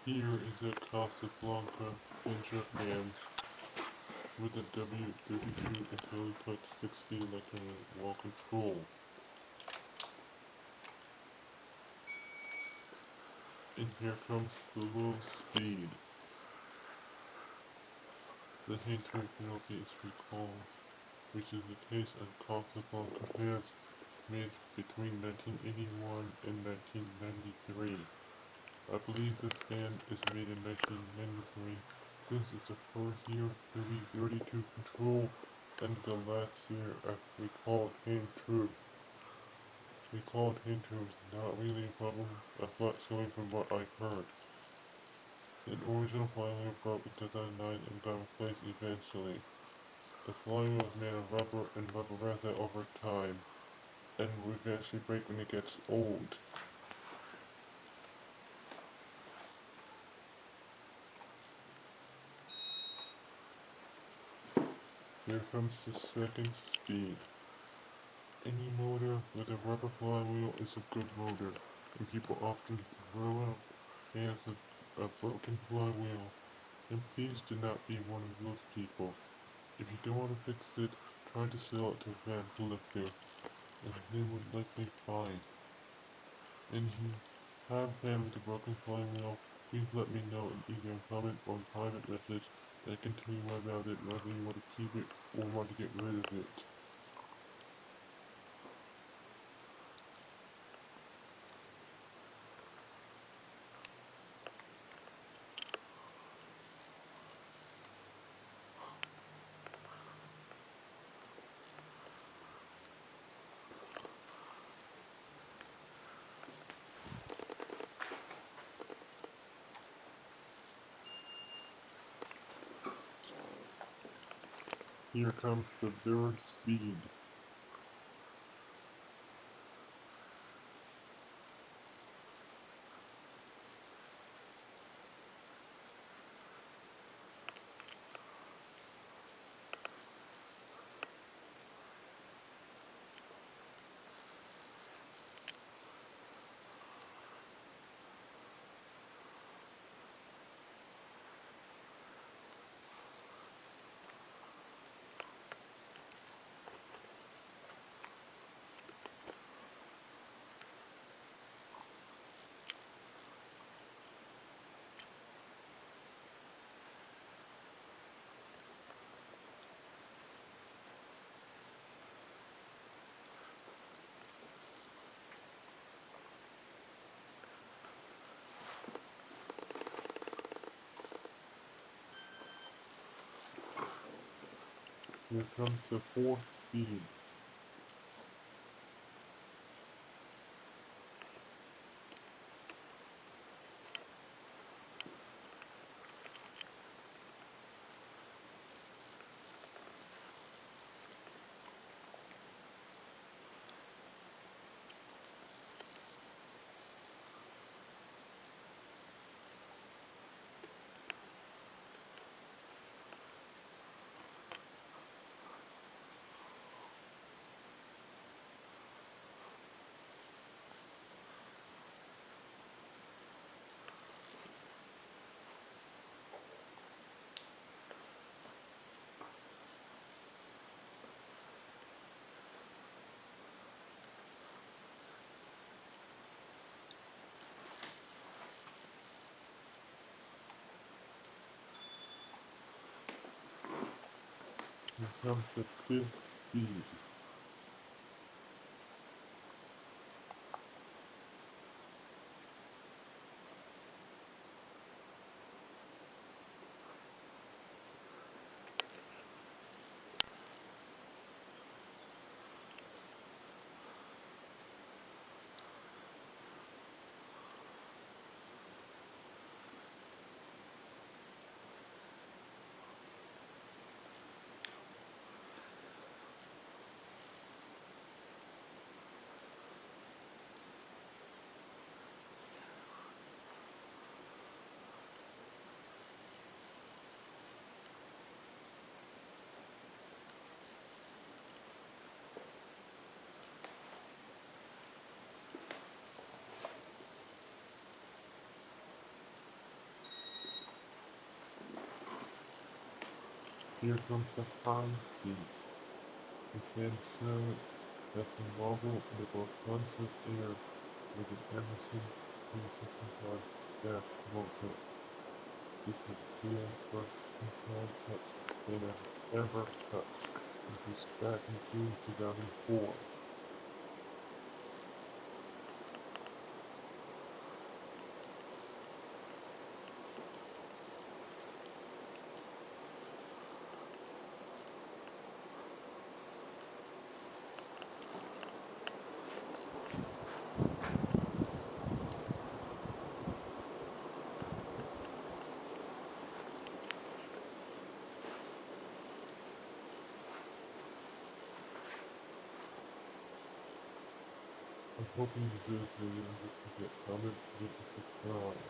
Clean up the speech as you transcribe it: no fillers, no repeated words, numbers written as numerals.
Here is a Casablanca Ventura with a W-32 Inteli-Touch 60 electronic wall control. And here comes the low speed. The hindering penalty is recalled, which is the case of Casablanca fans made between 1981 and 1993. I believe this fan is made in 1993. This is the first year W-32 control and the last year of recalled hand true. Recalled hand true is not really a problem, a flat ceiling from what I heard. The original flywheel broke in 2009 and got replaced eventually. The flywheel is made of rubber and rubber wears out over time, and will eventually break when it gets old. Here comes the second speed. Any motor with a rubber flywheel is a good motor, and people often throw out fans of a broken flywheel. And please do not be one of those people. If you don't want to fix it, try to sell it to a van collector, and they would likely buy it. And if you have a fan with a broken flywheel, please let me know in either a comment or a private message, and I can tell you more about it, whether you want to keep it or want to get rid of it. Here comes the third speed. Here comes the fourth speed. Here comes the fifth speed. Here comes the high speed. We can slow it as a marble in about tons of air with an Emerson K55 gas motor. This is the first control touch that I've ever touched. It was back in June 2004. I hope you enjoyed the video and don't forget to comment, rate, and subscribe.